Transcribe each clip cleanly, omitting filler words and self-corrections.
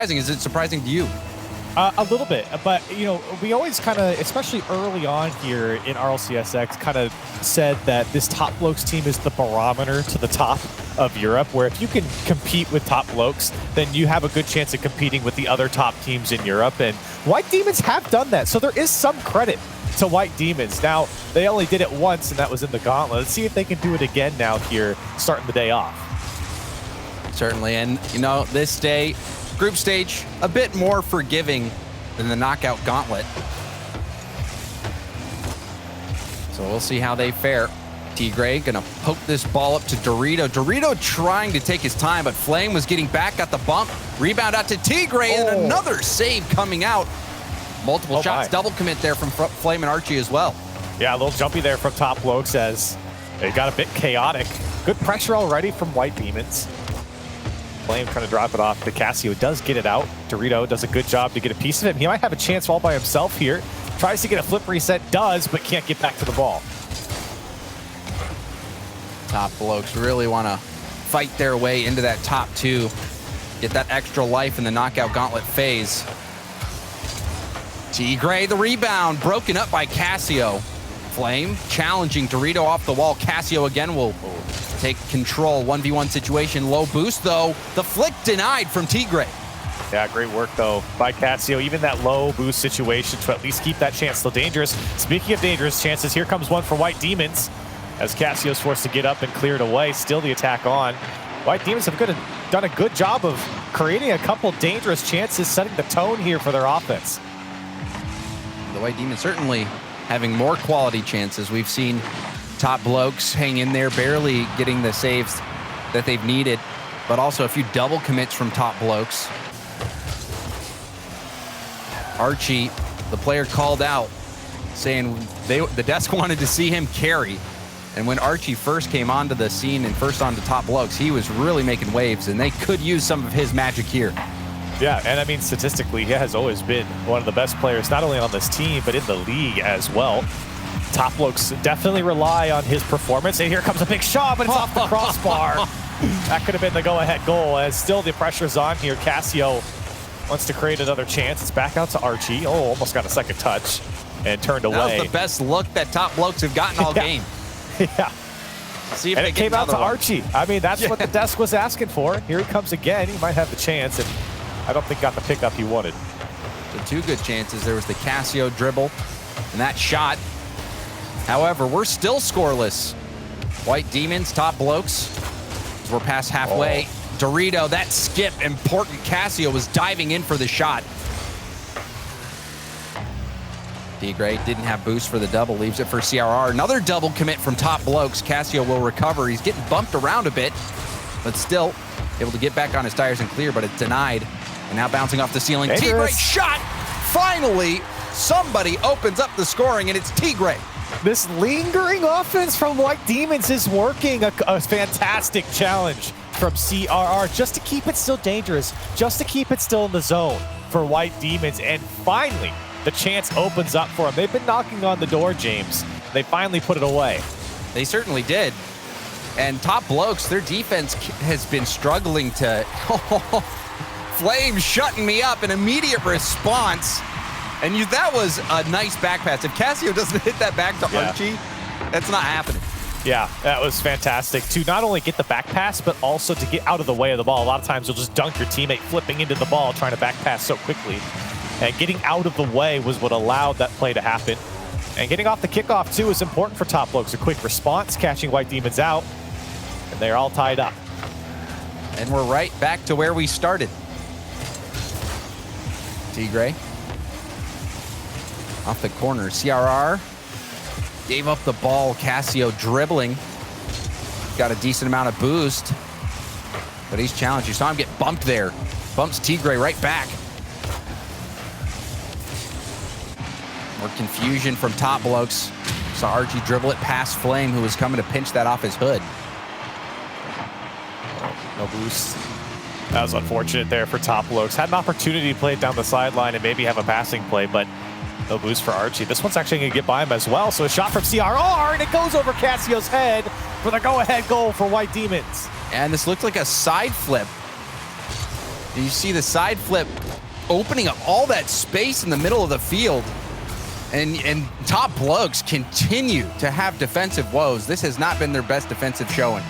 Is it surprising to you? A little bit, but you know, we always kind of, especially early on here in RLCSX, kind of said that this top Blokes team is the barometer to the top of Europe, where if you can compete with top Blokes, then you have a good chance of competing with the other top teams in Europe. And White Demons have done that, so there is some credit to White Demons. Now, they only did it once, and that was in the Gauntlet. Let's see if they can do it again now here, starting the day off. Certainly, and you know, this day, group stage, a bit more forgiving than the knockout gauntlet. So we'll see how they fare. Tigre gonna poke this ball up to Dorito. Dorito trying to take his time, but Flame was getting back at the bump. Rebound out to Tigre, and another save coming out. Multiple shots, double commit there from Flame and Archie as well. Yeah, a little jumpy there from top Blokes as it got a bit chaotic. Good pressure already from White Demons. Flame trying to drop it off to Cassio. Does get it out. Dorito does a good job to get a piece of it. He might have a chance all by himself here. Tries to get a flip reset, does, but can't get back to the ball. Top Blokes really want to fight their way into that top two. Get that extra life in the knockout gauntlet phase. Tigre, the rebound, broken up by Cassio. Flame challenging Dorito off the wall. Cassio again will take control. 1v1 situation, low boost though. The flick denied from Tigre. Yeah, great work though by Cassio. Even that low boost situation to at least keep that chance still dangerous. Speaking of dangerous chances, here comes one for White Demons as Cassio's forced to get up and clear it away. Still the attack on. White Demons have done a good job of creating a couple dangerous chances, setting the tone here for their offense. The White Demons certainly having more quality chances. We've seen top Blokes hang in there, barely getting the saves that they've needed, but also a few double commits from top Blokes. Archie, the player called out, saying the desk wanted to see him carry. And when Archie first came onto the scene and first onto top Blokes, he was really making waves, and they could use some of his magic here. Yeah, and I mean, statistically, he has always been one of the best players, not only on this team, but in the league as well. Top Blokes definitely rely on his performance. And here comes a big shot, but it's off the crossbar. That could have been the go-ahead goal, as still the pressure's on here. Cassio wants to create another chance. It's back out to Archie. Oh, almost got a second touch and turned away. That was the best look that top Blokes have gotten all game. Yeah. See if and it came out to one. Archie. I mean, that's what the desk was asking for. Here he comes again. He might have the chance, and I don't think got the pickup he wanted. The two good chances. There was the Cassio dribble and that shot. However, we're still scoreless. White Demons, top Blokes. We're past halfway. Dorito, that skip, important. Cassio was diving in for the shot. Tigre didn't have boost for the double, leaves it for CRR. Another double commit from top Blokes. Cassio will recover. He's getting bumped around a bit, but still able to get back on his tires and clear, but it's denied. And now bouncing off the ceiling. Tigre shot! Finally, somebody opens up the scoring, and it's Tigre. This lingering offense from White Demons is working. A fantastic challenge from CRR just to keep it still dangerous, just to keep it still in the zone for White Demons. And finally, the chance opens up for them. They've been knocking on the door, James. They finally put it away. They certainly did. And top Blokes, their defense has been struggling to... Flame shutting me up, an immediate response. And that was a nice back pass. If Cassio doesn't hit that back to Archie, that's not happening. Yeah, that was fantastic to not only get the back pass, but also to get out of the way of the ball. A lot of times you'll just dunk your teammate flipping into the ball, trying to back pass so quickly. And getting out of the way was what allowed that play to happen. And getting off the kickoff, too, is important for top Blokes. A quick response, catching White Demons out. And they're all tied up. And we're right back to where we started. Tigre. Off the corner, CRR gave up the ball. Cassio dribbling. Got a decent amount of boost, but he's challenged. You saw him get bumped there. Bumps Tigre right back. More confusion from top Blokes. Saw Archie dribble it past Flame, who was coming to pinch that off his hood. No boost. That was unfortunate there for top Blokes. Had an opportunity to play it down the sideline and maybe have a passing play, but no boost for Archie. This one's actually going to get by him as well. So a shot from CRR, and it goes over Cassio's head for the go-ahead goal for White Demons. And this looked like a side flip. You see the side flip opening up all that space in the middle of the field. And Top Blokes continue to have defensive woes. This has not been their best defensive showing.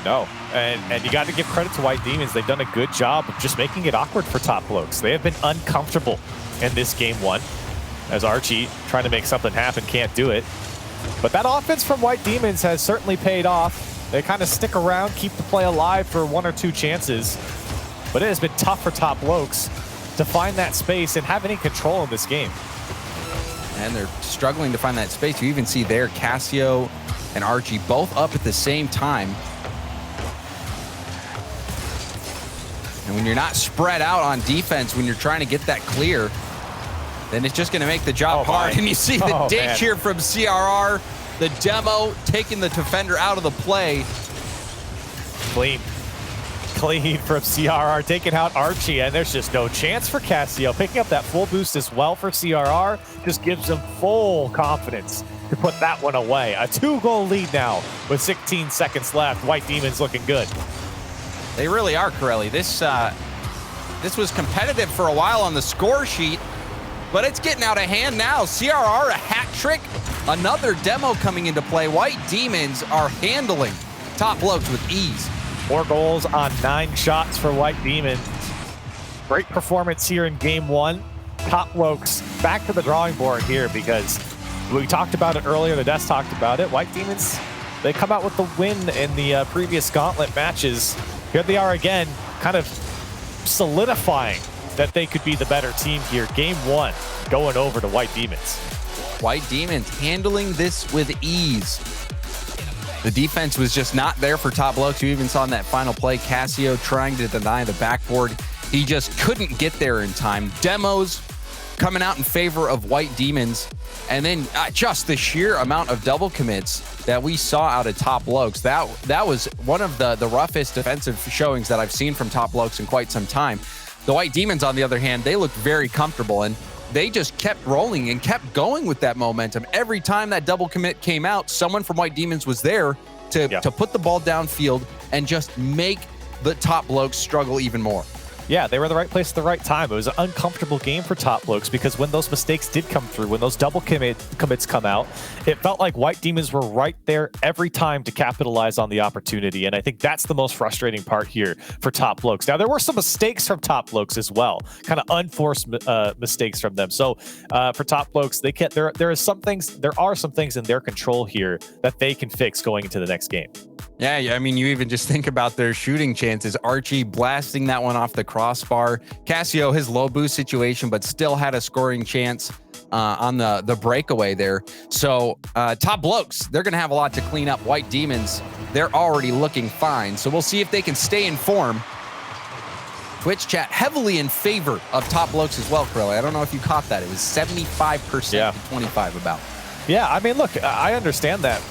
No, and you got to give credit to White Demons. They've done a good job of just making it awkward for Top Blokes. They have been uncomfortable in this game one, as Archie, trying to make something happen, can't do it. But that offense from White Demons has certainly paid off. They kind of stick around, keep the play alive for 1 or 2 chances. But it has been tough for Top Blokes to find that space and have any control in this game. And they're struggling to find that space. You even see there Cassio and Archie both up at the same time. And when you're not spread out on defense, when you're trying to get that clear, then it's just going to make the job hard. And you see the ditch here from CRR, the demo taking the defender out of the play. Clean from CRR, taking out Archie, and there's just no chance for Cassio. Picking up that full boost as well for CRR just gives them full confidence to put that one away. A 2-goal lead now with 16 seconds left. White Demons looking good. They really are, Corelli. This was competitive for a while on the score sheet, but it's getting out of hand now. CRR, a hat trick, another demo coming into play. White Demons are handling Top Blokes with ease. 4 goals on 9 shots for White Demons. Great performance here in game one. Top Blokes back to the drawing board here because we talked about it earlier. The desk talked about it. White Demons, they come out with the win in the previous gauntlet matches. Here they are again, kind of solidifying that they could be the better team here. Game one, going over to White Demons. White Demons handling this with ease. The defense was just not there for Top Blokes. You even saw in that final play, Cassio trying to deny the backboard. He just couldn't get there in time. Demos coming out in favor of White Demons. And then just the sheer amount of double commits that we saw out of Top Blokes. That was one of the roughest defensive showings that I've seen from Top Blokes in quite some time. The White Demons, on the other hand, they looked very comfortable, and they just kept rolling and kept going with that momentum. Every time that double commit came out, someone from White Demons was there to put the ball downfield and just make the Top Blokes struggle even more. Yeah, they were in the right place at the right time. It was an uncomfortable game for Top Blokes because when those mistakes did come through, when those double commits come out, it felt like White Demons were right there every time to capitalize on the opportunity. And I think that's the most frustrating part here for Top Blokes. Now, there were some mistakes from Top Blokes as well, kind of unforced mistakes from them. So for Top Blokes, they can't. There are some things in their control here that they can fix going into the next game. Yeah, I mean, you even just think about their shooting chances. Archie blasting that one off the crossbar. Cassio, his low boost situation, but still had a scoring chance on the breakaway there. So Top Blokes, they're going to have a lot to clean up. White Demons, they're already looking fine. So we'll see if they can stay in form. Twitch chat heavily in favor of Top Blokes as well, Corelli. I don't know if you caught that. It was 75% to 25 about. Yeah, I mean, look, I understand that,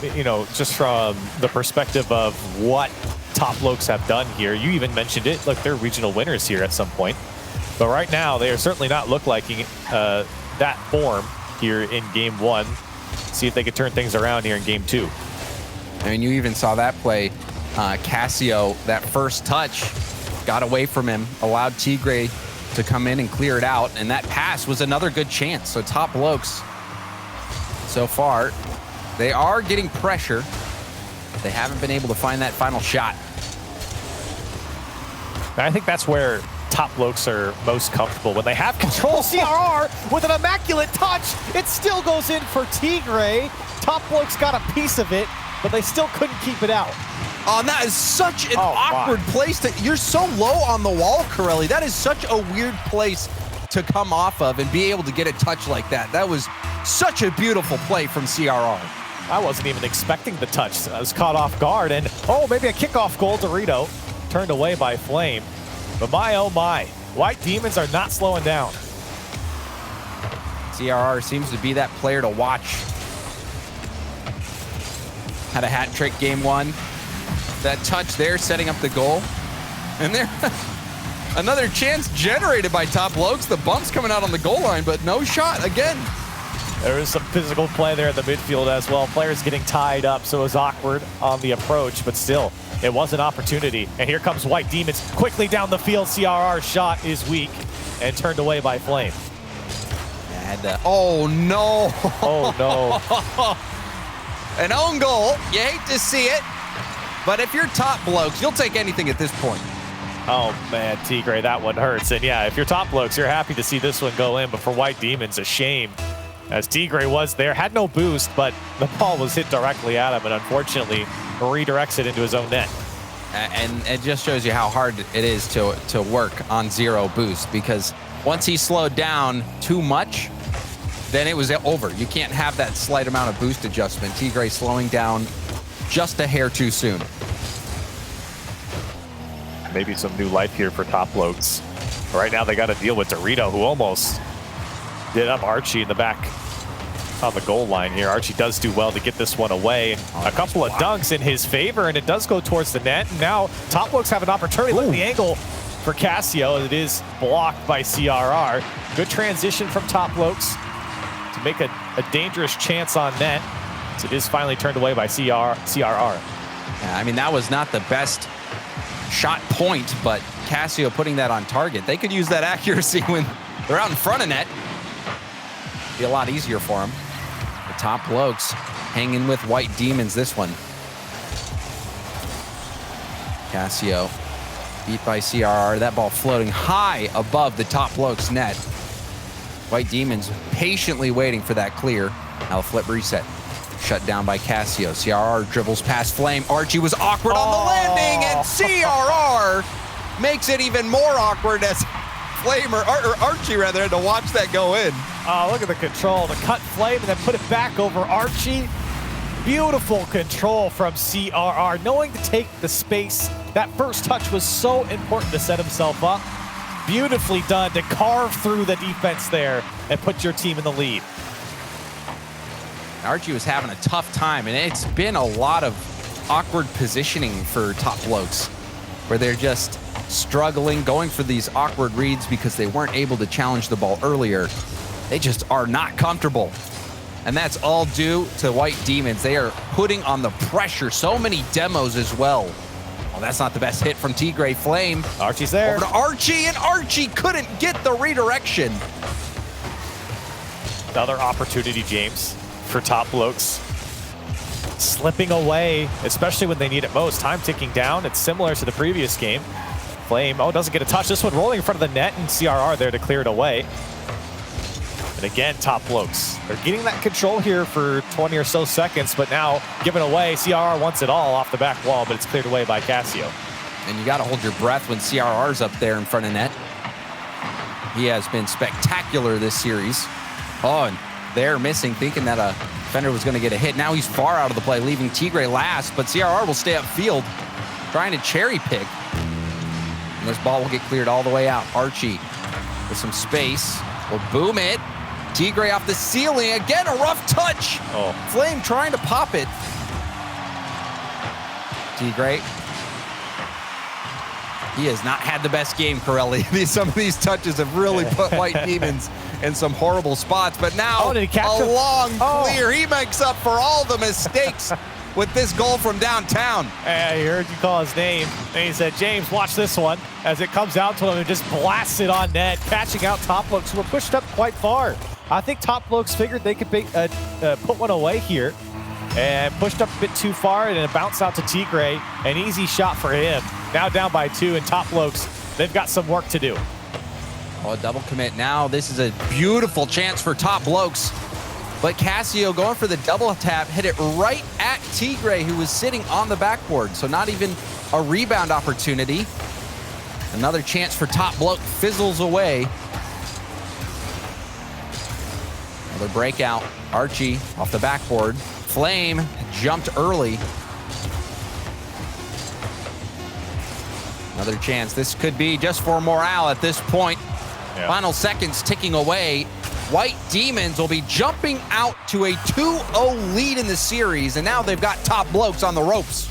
just from the perspective of what Top Blokes have done here. You even mentioned it. Look, they're regional winners here at some point. But right now, they are certainly not liking that form here in game one. See if they could turn things around here in game two. I mean, you even saw that play. Cassio, that first touch, got away from him, allowed Tigre to come in and clear it out. And that pass was another good chance. So Top Blokes, so far, they are getting pressure. They haven't been able to find that final shot. I think that's where Top Blokes are most comfortable, when they have control. CRR with an immaculate touch. It still goes in for Tigre. Top Blokes got a piece of it, but they still couldn't keep it out. Oh, and that is such an awkward place you're so low on the wall, Corelli. That is such a weird place to come off of and be able to get a touch like that. That was such a beautiful play from CRR. I wasn't even expecting the touch. I was caught off guard, and maybe a kickoff goal. Dorito turned away by Flame. But my, oh my, White Demons are not slowing down. CRR seems to be that player to watch. Had a hat trick game one. That touch there setting up the goal. And there, another chance generated by Top Blokes. The bump's coming out on the goal line, but no shot again. There was some physical play there in the midfield as well. Players getting tied up, so it was awkward on the approach, but still, it was an opportunity. And here comes White Demons quickly down the field. CRR's shot is weak and turned away by Flame. Oh, no. Oh, no. An own goal. You hate to see it, but if you're top Blokes, you'll take anything at this point. Oh, man, Tigre, that one hurts. And yeah, if you're top Blokes, you're happy to see this one go in, but for White Demons, a shame. As Tigre was there, had no boost, but the ball was hit directly at him and unfortunately redirects it into his own net. And it just shows you how hard it is to work on zero boost, because once he slowed down too much, then it was over. You can't have that slight amount of boost adjustment. Tigre slowing down just a hair too soon. Maybe some new life here for top Blokes. Right now they got to deal with Dorito, who almost did up Archie in the back on the goal line here. Archie does do well to get this one away. A couple of dunks in his favor, and it does go towards the net. And now top Blokes have an opportunity. Look at the angle for Cassio. It is blocked by CRR. Good transition from top Blokes to make a dangerous chance on net. So it is finally turned away by CRR. Yeah, I mean, that was not the best shot point, but Cassio putting that on target. They could use that accuracy when they're out in front of net. Be a lot easier for them. The top Blokes hanging with White Demons this one. Cassio beat by CRR. That ball floating high above the top Blokes net. White Demons patiently waiting for that clear. Now a flip reset. Shut down by Cassio. CRR dribbles past Flame. Archie was awkward on the landing, and CRR makes it even more awkward as Flame, or Archie rather, had to watch that go in. Oh, look at the control. The cut Flame and then put it back over Archie. Beautiful control from CRR, knowing to take the space. That first touch was so important to set himself up. Beautifully done to carve through the defense there and put your team in the lead. Archie was having a tough time, and it's been a lot of awkward positioning for top Blokes, where they're just struggling, going for these awkward reads because they weren't able to challenge the ball earlier. They just are not comfortable. And that's all due to White Demons. They are putting on the pressure. So many demos as well. Well, that's not the best hit from Tigre Flame. Archie's there. Over to Archie, and Archie couldn't get the redirection. Another opportunity, James, for top Blokes. Slipping away, especially when they need it most. Time ticking down. It's similar to the previous game. Flame, doesn't get a touch. This one rolling in front of the net, and CRR there to clear it away. And again, top Blokes. They're getting that control here for 20 or so seconds, but now giving away. CRR wants it all off the back wall, but it's cleared away by Cassio. And you got to hold your breath when CRR's up there in front of net. He has been spectacular this series. Oh, and they're missing, thinking that a defender was going to get a hit. Now he's far out of the play, leaving Tigre last, but CRR will stay upfield, trying to cherry pick. And this ball will get cleared all the way out. Archie with some space will boom it. Tigre off the ceiling. Again, a rough touch. Flame trying to pop it. Tigre. He has not had the best game, Corelli. Some of these touches have really put White Demons in some horrible spots. But now did he catch him? A long clear. He makes up for all the mistakes with this goal from downtown. I heard you call his name, and he said, James, watch this one. As it comes out to him and just blasts it on net, catching out top Blokes, who were pushed up quite far. I think top Blokes figured they could put one away here, and pushed up a bit too far, and it bounced out to Tigre. An easy shot for him. Now down by 2, and top Blokes, they've got some work to do. Oh, a double commit now. This is a beautiful chance for top Blokes. But Cassio going for the double tap, hit it right at Tigre, who was sitting on the backboard. So not even a rebound opportunity. Another chance for top Bloke fizzles away. Another breakout. Archie off the backboard. Flame jumped early. Another chance. This could be just for morale at this point. Yeah. Final seconds ticking away. White Demons will be jumping out to a 2-0 lead in the series, and now they've got top Blokes on the ropes.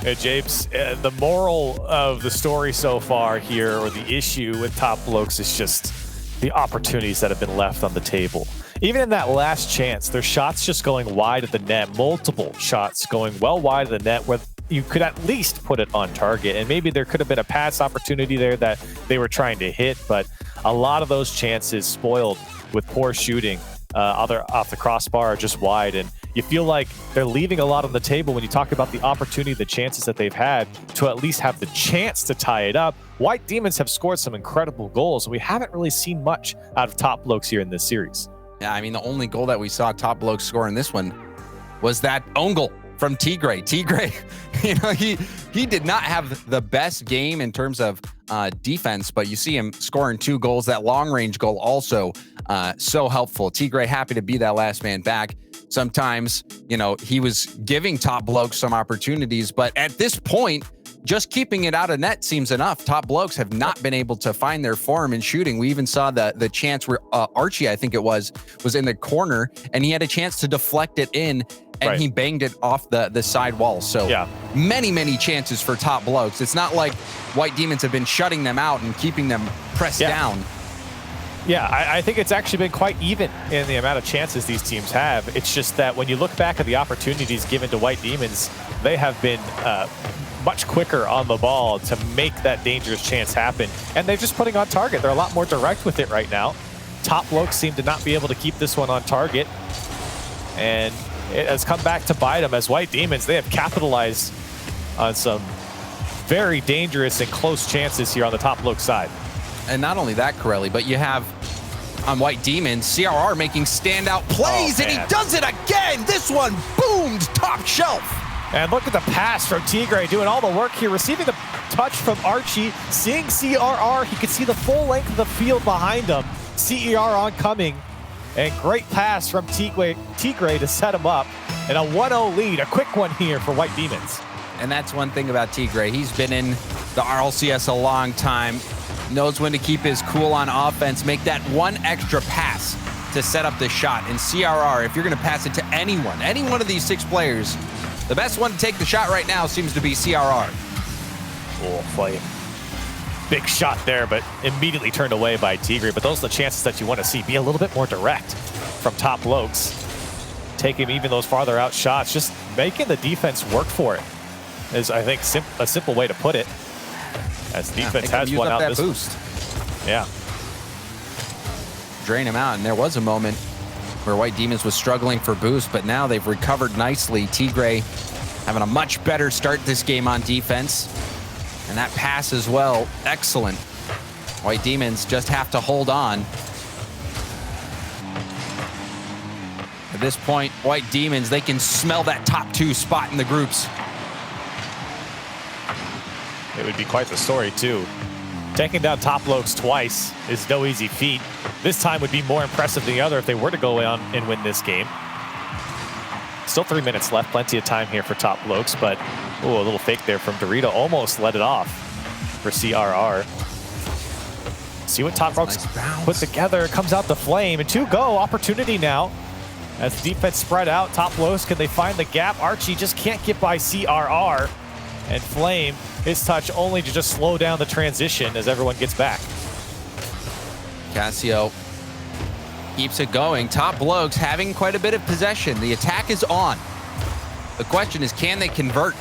Hey, James, the moral of the story so far here, or the issue with top Blokes, is just the opportunities that have been left on the table. Even in that last chance, there's shots just going wide of the net, multiple shots going well wide of the net where you could at least put it on target. And maybe there could have been a pass opportunity there that they were trying to hit, but a lot of those chances spoiled with poor shooting, other off the crossbar or just wide. And you feel like they're leaving a lot on the table when you talk about the opportunity, the chances that they've had to at least have the chance to tie it up. White Demons have scored some incredible goals, and we haven't really seen much out of Top Blokes here in this series. Yeah, I mean, the only goal that we saw Top Blokes score in this one was that own goal from Tigray. Tigray, he did not have the best game in terms of defense, but you see him scoring 2 goals. That long-range goal also so helpful. Tigray happy to be that last man back. Sometimes, he was giving Top Blokes some opportunities, but at this point, just keeping it out of net seems enough. Top Blokes have not been able to find their form in shooting. We even saw the chance where Archie, I think it was in the corner, and he had a chance to deflect it in, and he banged it off the side wall. So many chances for Top Blokes. It's not like White Demons have been shutting them out and keeping them pressed down. Yeah, I think it's actually been quite even in the amount of chances these teams have. It's just that when you look back at the opportunities given to White Demons, they have been much quicker on the ball to make that dangerous chance happen. And they're just putting on target. They're a lot more direct with it right now. Top Blokes seem to not be able to keep this one on target. And it has come back to bite them as White Demons. They have capitalized on some very dangerous and close chances here on the Top Blokes side. And not only that, Corelli, but you have on White Demons, CRR making standout plays, and he does it again. This one boomed top shelf. And look at the pass from Tigray doing all the work here, receiving the touch from Archie, seeing CRR. He could see the full length of the field behind him. CER oncoming, and great pass from Tigray to set him up. And a 1-0 lead, a quick one here for White Demons. And that's one thing about Tigray. He's been in the RLCS a long time, knows when to keep his cool on offense, make that one extra pass to set up the shot. And CRR, if you're going to pass it to any one of these 6 players, the best one to take the shot right now seems to be CRR. Oh, Flame. Big shot there, but immediately turned away by Tigray. But those are the chances that you want to see. Be a little bit more direct from Top Blokes. Taking even those farther out shots, just making the defense work for it is, I think, a simple way to put it. As defense has won out this boost. Yeah. Drain him out, and there was a moment where White Demons was struggling for boost, but now they've recovered nicely. Tigray having a much better start this game on defense. And that pass as well, excellent. White Demons just have to hold on. At this point, White Demons, they can smell that top 2 spot in the groups. It would be quite the story, too. Taking down Top Blokes twice is no easy feat. This time would be more impressive than the other if they were to go on and win this game. Still 3 minutes left, plenty of time here for Top Blokes, but a little fake there from Dorito. Almost let it off for CRR. See what Top Blokes put together. Comes out the flame, and 2 go. Opportunity now. As the defense spread out, Top Blokes, can they find the gap? Archie just can't get by CRR. And Flame, his touch only to just slow down the transition as everyone gets back. Cassio keeps it going. Top Blokes having quite a bit of possession. The attack is on. The question is, can they convert?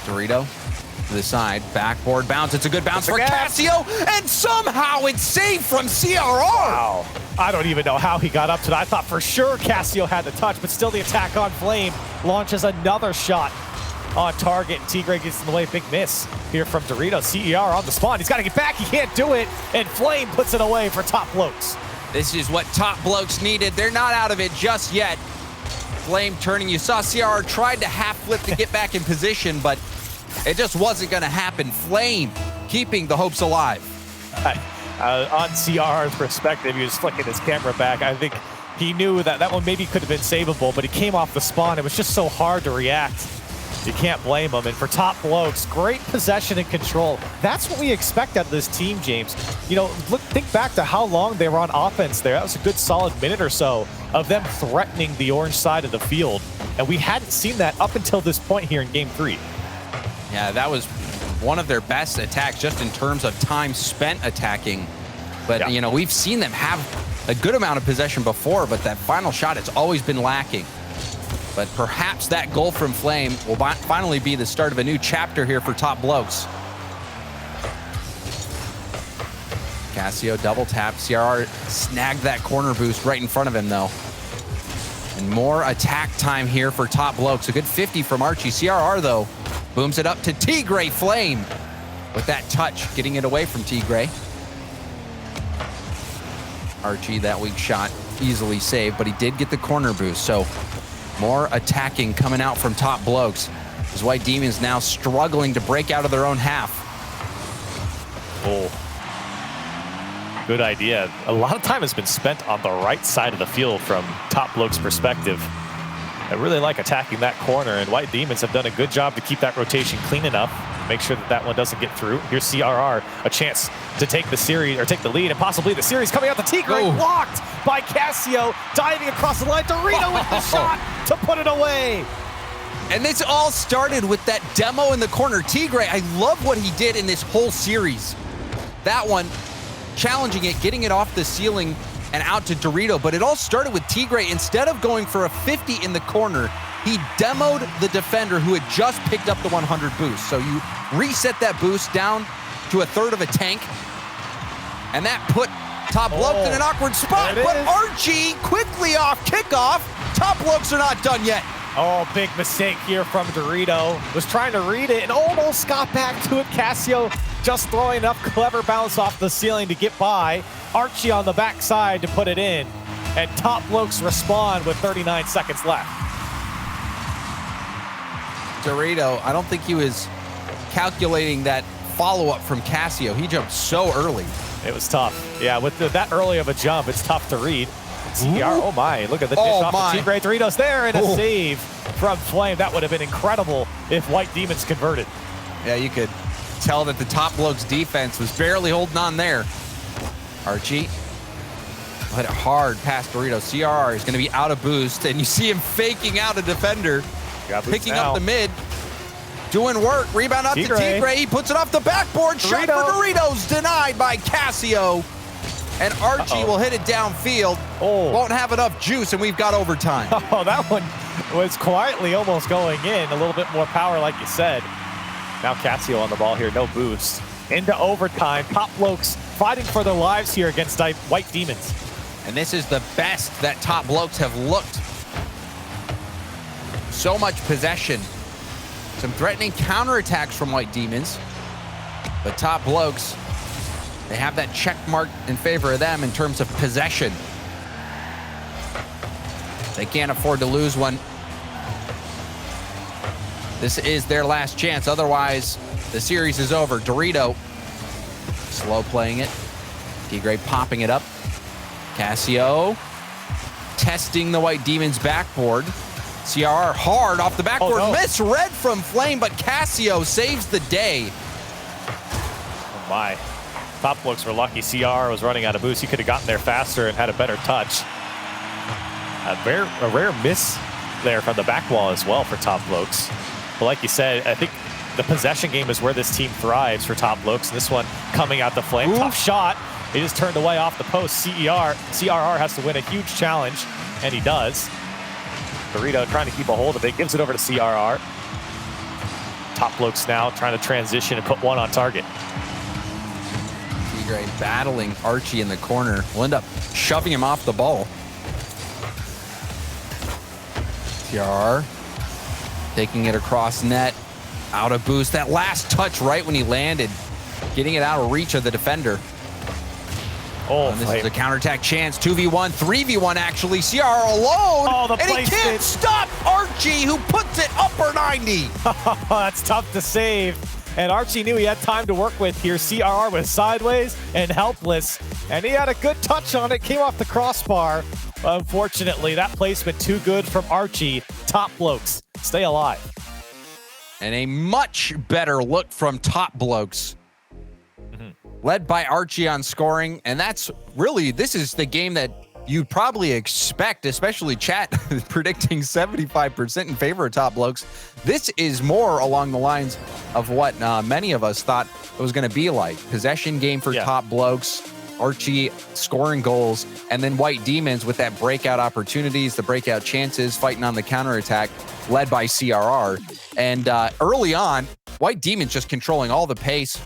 Dorito to the side, backboard bounce. It's a good bounce for Cassio, and somehow it's saved from CRR. Wow. I don't even know how he got up to that. I thought for sure Cassio had the touch, but still the attack on Flame launches another shot on target. Tigray gets in the way. Big miss here from Dorito. CER on the spawn. He's got to get back. He can't do it. And Flame puts it away for Top Blokes. This is what Top Blokes needed. They're not out of it just yet. Flame turning. You saw CR tried to half flip to get back in position, but it just wasn't going to happen. Flame keeping the hopes alive. On CR's perspective, he was flicking his camera back. I think he knew that that one maybe could have been savable, but he came off the spawn. It was just so hard to react. You can't blame him. And for Top Blokes, great possession and control. That's what we expect out of this team, James. Think back to how long they were on offense there. That was a good solid minute or so of them threatening the orange side of the field. And we hadn't seen that up until this point here in Game 3. Yeah, that was one of their best attacks just in terms of time spent attacking. But, you know, we've seen them have a good amount of possession before, but that final shot has always been lacking. But perhaps that goal from Flame will finally be the start of a new chapter here for Top Blokes. Cassio double tap. CRR snagged that corner boost right in front of him, though. And more attack time here for Top Blokes. A good 50 from Archie. CRR, though, booms it up to Tigray Flame with that touch, getting it away from Tigray. Archie, that weak shot, easily saved, but he did get the corner boost. So more attacking coming out from Top Blokes. As White Demons now struggling to break out of their own half. Oh. Good idea. A lot of time has been spent on the right side of the field from Top Blokes' perspective. I really like attacking that corner, and White Demons have done a good job to keep that rotation clean enough, make sure that that one doesn't get through. Here's CRR, a chance to take the series, or take the lead, and possibly the series coming out to Tigray, blocked by Cassio, diving across the line. Dorito with the shot to put it away. And this all started with that demo in the corner. Tigray, I love what he did in this whole series. That one, challenging it, getting it off the ceiling and out to Dorito, but it all started with Tigray. Instead of going for a 50 in the corner, he demoed the defender who had just picked up the 100 boost. So you reset that boost down to a third of a tank, and that put Top Blokes in an awkward spot, but Archie quickly off kickoff. Top Blokes are not done yet. Oh, big mistake here from Dorito. Was trying to read it and almost got back to it. Cassio just throwing enough clever bounce off the ceiling to get by. Archie on the backside to put it in. And Top Blokes respond with 39 seconds left. Dorito, I don't think he was calculating that follow-up from Cassio. He jumped so early. It was tough. Yeah, with that early of a jump, it's tough to read. CR, oh my, look at the dish off the Tigray. Doritos there, and a save from Flame. That would have been incredible if White Demons converted. Yeah, you could tell that the Top Blokes defense was barely holding on there. Archie hit it hard past Dorito. CRR is going to be out of boost, and you see him faking out a defender, picking up the mid, doing work. Rebound up to Tigray. He puts it off the backboard. Shot for Doritos, denied by Cassio. And Archie will hit it downfield. Won't have enough juice, and we've got overtime. Oh, that one was quietly almost going in. A little bit more power, like you said. Now Cassio on the ball here, no boost. Into overtime. Top Blokes fighting for their lives here against White Demons. And this is the best that Top Blokes have looked. So much possession. Some threatening counterattacks from White Demons. But Top Blokes, they have that check mark in favor of them in terms of possession. They can't afford to lose one. This is their last chance. Otherwise, the series is over. Dorito, slow playing it. Tigray popping it up. Cassio testing the White Demons backboard. CRR hard off the backboard. Misread from Flame, but Cassio saves the day. Oh my. Top Blokes were lucky. CR was running out of boost. He could have gotten there faster and had a better touch. A rare miss there from the back wall as well for Top Blokes. But like you said, I think the possession game is where this team thrives for Top Blokes. This one coming out the Flame. Tough shot. He just turned away off the post. CRR has to win a huge challenge, and he does. Dorito trying to keep a hold of it. Gives it over to CRR. Top Blokes now trying to transition and put one on target. Battling Archie in the corner. Will end up shoving him off the ball. CRR taking it across net. Out of boost. That last touch right when he landed. Getting it out of reach of the defender. And this is a counterattack chance. 2v1, 3v1 actually. CRR alone. And he can't stop Archie, who puts it upper 90. That's tough to save. And Archie knew he had time to work with here. CRR was sideways and helpless, and he had a good touch on it. Came off the crossbar. Unfortunately, that placement too good from Archie. Top Blokes stay alive. And a much better look from Top Blokes. Led by Archie on scoring, and that's really, this is the game that you'd probably expect, especially chat predicting 75% in favor of Top Blokes. This is more along the lines of what many of us thought it was going to be like. Possession game for Top Blokes, Archie scoring goals, and then White Demons with that breakout opportunities, the breakout chances, fighting on the counterattack, led by CRR. And early on, White Demons just controlling all the pace.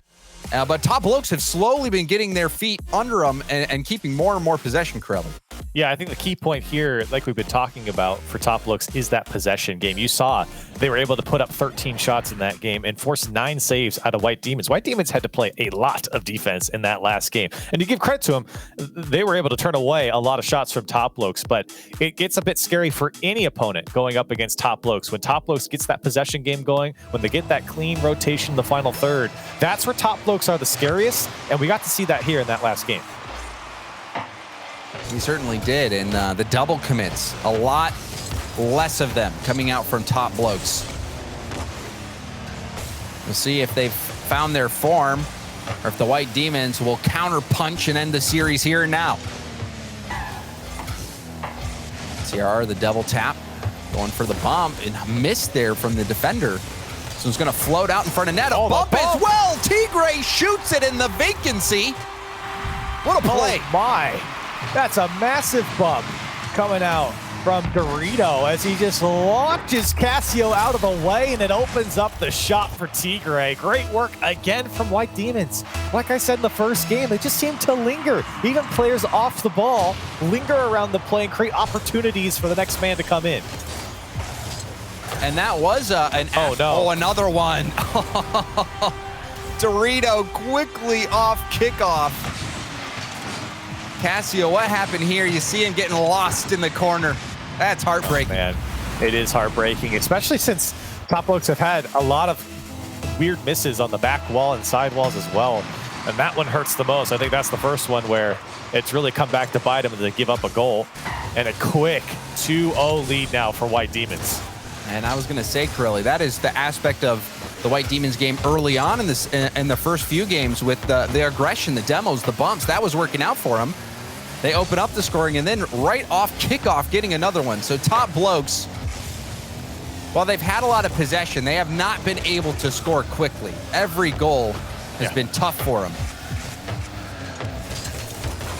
But Top Blokes have slowly been getting their feet under them and keeping more and more possession, Corelli. Yeah, I think the key point here, like we've been talking about for Top Blokes, is that possession game. You saw they were able to put up 13 shots in that game and force 9 saves out of White Demons. White Demons had to play a lot of defense in that last game. And to give credit to them, they were able to turn away a lot of shots from Top Blokes, but it gets a bit scary for any opponent going up against Top Blokes. When Top Blokes gets that possession game going, when they get that clean rotation in the final third, that's where Top Blokes are the scariest, and we got to see that here in that last game. We certainly did, and the double commits, a lot less of them coming out from Top Blokes. We'll see if they've found their form, or if the White Demons will counter punch and end the series here and now. CRR, the double tap, going for the bump, and missed there from the defender. So it's going to float out in front of net. A bump as well. Tigray shoots it in the vacancy. What a play. Oh my. That's a massive bump coming out from Dorito as he just launches Cassio out of the way, and it opens up the shot for Tigray. Great work again from White Demons. Like I said in the first game, they just seem to linger. Even players off the ball linger around the play and create opportunities for the next man to come in. And that was another one. Dorito quickly off kickoff. Cassio, what happened here? You see him getting lost in the corner. That's heartbreaking. Oh, man, it is heartbreaking, especially since Top Blokes have had a lot of weird misses on the back wall and side walls as well. And that one hurts the most. I think that's the first one where it's really come back to bite him and they give up a goal. And a quick 2-0 lead now for White Demons. And I was going to say, Corelli, that is the aspect of the White Demons game early on in the first few games with the aggression, the demos, the bumps. That was working out for them. They open up the scoring, and then right off kickoff, getting another one. So Top Blokes, while they've had a lot of possession, they have not been able to score quickly. Every goal has been tough for them.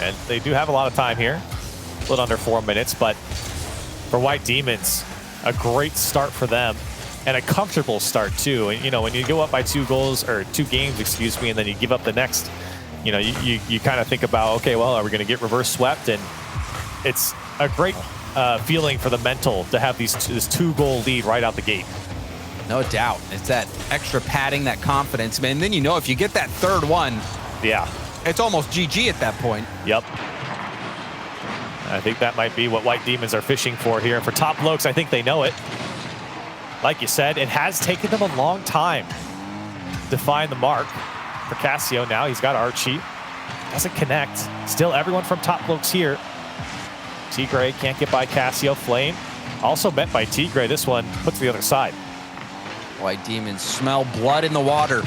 And they do have a lot of time here, a little under 4 minutes, but for White Demons, a great start for them and a comfortable start too. And you know, when you go up by 2 goals or 2 games, excuse me, and then you give up the next, you know, you kind of think about, okay, well, are we going to get reverse swept? And it's a great feeling for the mental to have this 2-goal lead right out the gate. No doubt. It's that extra padding, that confidence, man. And then you know if you get that third one, yeah, it's almost GG at that point. Yep. I think that might be what White Demons are fishing for here. And for Top Blokes, I think they know it. Like you said, it has taken them a long time to find the mark. For Cassio now, he's got Archie. Doesn't connect. Still everyone from Top Blokes here. Tigray can't get by Cassio. Flame also met by Tigray. This one puts the other side. White Demons smell blood in the water.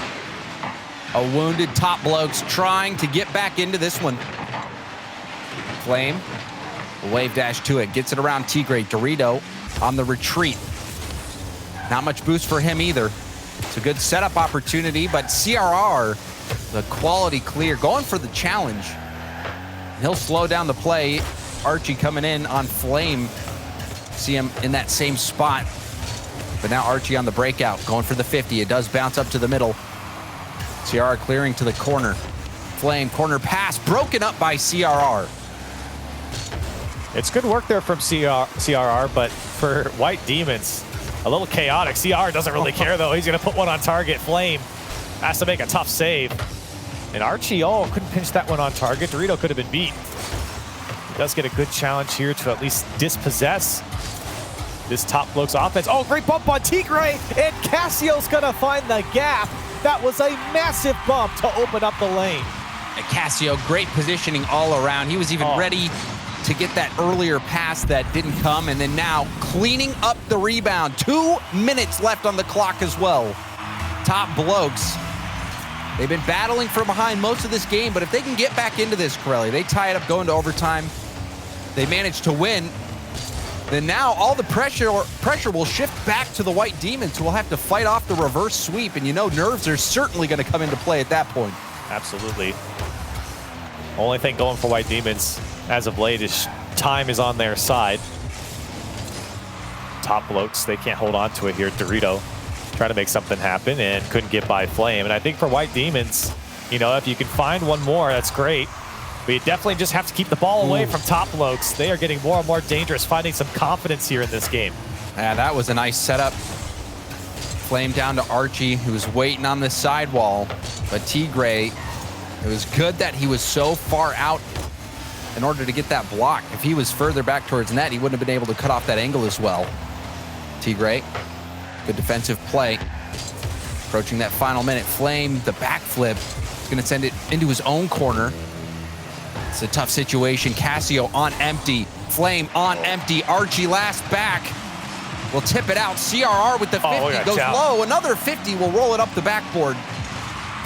A wounded Top Blokes trying to get back into this one. Flame, wave dash to it, gets it around Tigray. Dorito on the retreat. Not much boost for him either. It's a good setup opportunity, but CRR, the quality clear, going for the challenge. He'll slow down the play. Archie coming in on Flame. See him in that same spot. But now Archie on the breakout, going for the 50. It does bounce up to the middle. CRR clearing to the corner. Flame, corner pass, broken up by CRR. It's good work there from CRR, but for White Demons, a little chaotic. CR doesn't really care, though. He's going to put one on target. Flame has to make a tough save. And Archie, couldn't pinch that one on target. Dorito could have been beat. He does get a good challenge here to at least dispossess this Top Blokes offense. Oh, great bump on Tigray, and Cassio's going to find the gap. That was a massive bump to open up the lane. And Cassio, great positioning all around. He was even ready to get that earlier pass that didn't come, and then now cleaning up the rebound. 2 minutes left on the clock as well. Top Blokes, they've been battling from behind most of this game, but if they can get back into this, Corelli, they tie it up going to overtime, they manage to win, then now all the pressure will shift back to the White Demons, who will have to fight off the reverse sweep, and you know nerves are certainly going to come into play at that point. Absolutely. Only thing going for White Demons as of late is time is on their side. Top Blokes, they can't hold on to it here. Dorito trying to make something happen and couldn't get by Flame. And I think for White Demons, you know, if you can find one more, that's great. But you definitely just have to keep the ball away from Top Blokes. They are getting more and more dangerous, finding some confidence here in this game. Yeah, that was a nice setup. Flame down to Archie, who was waiting on the sidewall. But Tigray, it was good that he was so far out in order to get that block. If he was further back towards net, he wouldn't have been able to cut off that angle as well. Tigray, good defensive play. Approaching that final minute. Flame, the backflip, is going to send it into his own corner. It's a tough situation. Cassio on empty. Flame on empty. Archie last back. Will tip it out. CRR with the 50 goes low. Another 50 will roll it up the backboard.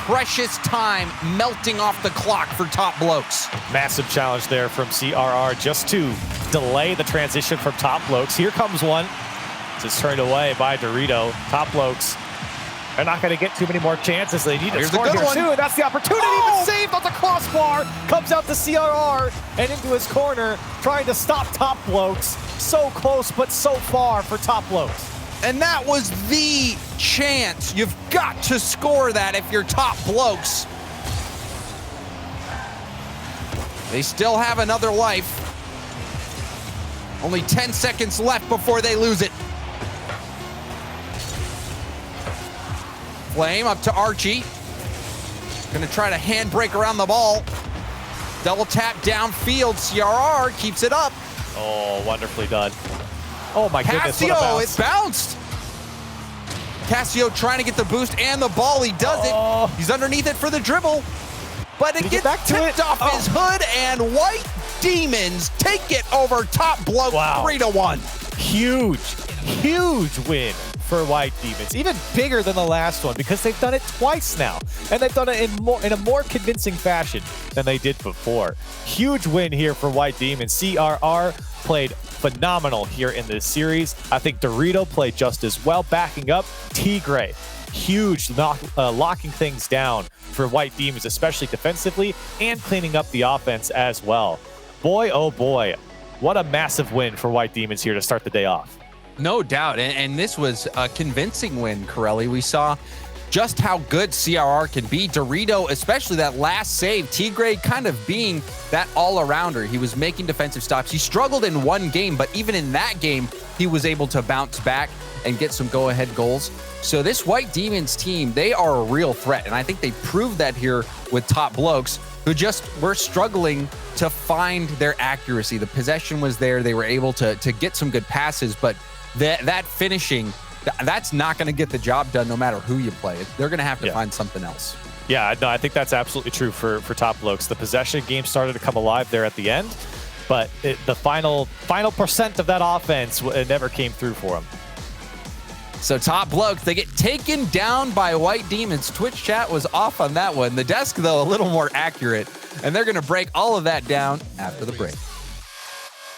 Precious time melting off the clock for Top Blokes. Massive challenge there from CRR just to delay the transition from Top Blokes. Here comes one. It's turned away by Dorito. Top Blokes, they're not going to get too many more chances. They need to score here too, and that's the opportunity. The save on the crossbar comes out to CRR and into his corner, trying to stop Top Blokes. So close, but so far for Top Blokes. And that was the chance. You've got to score that if you're Top Blokes. They still have another life. Only 10 seconds left before they lose it. Flame up to Archie. Gonna try to handbrake around the ball. Double tap downfield. CRR keeps it up. Oh, wonderfully done. Oh my goodness, what a Cassio, bounce. it bounced. Cassio trying to get the boost and the ball. He does it. He's underneath it for the dribble. But it gets tipped off his hood, and White Demons take it over Top Blokes 3-1. Huge win for White Demons. Even bigger than the last one because they've done it twice now. And they've done it in a more convincing fashion than they did before. Huge win here for White Demons. CRR played phenomenal here in this series. I think Dorito played just as well, backing up Tigray. Huge locking things down for White Demons, especially defensively, and cleaning up the offense as well. Boy, oh boy, what a massive win for White Demons here to start the day off. No doubt, and this was a convincing win, Corelli. We saw just how good CRR can be. Dorito, especially that last save, Tigray kind of being that all-arounder. He was making defensive stops. He struggled in one game, but even in that game, he was able to bounce back and get some go-ahead goals. So this White Demons team, they are a real threat, and I think they proved that here with Top Blokes, who just were struggling to find their accuracy. The possession was there. They were able to get some good passes, but that finishing, that's not going to get the job done no matter who you play. They're going to have to find something else. Yeah, no, I think that's absolutely true for Top Blokes. The possession game started to come alive there at the end, but the final percent of that offense, it never came through for them. So Top Blokes, they get taken down by White Demons. Twitch chat was off on that one. The desk, though, a little more accurate, and they're going to break all of that down after the break.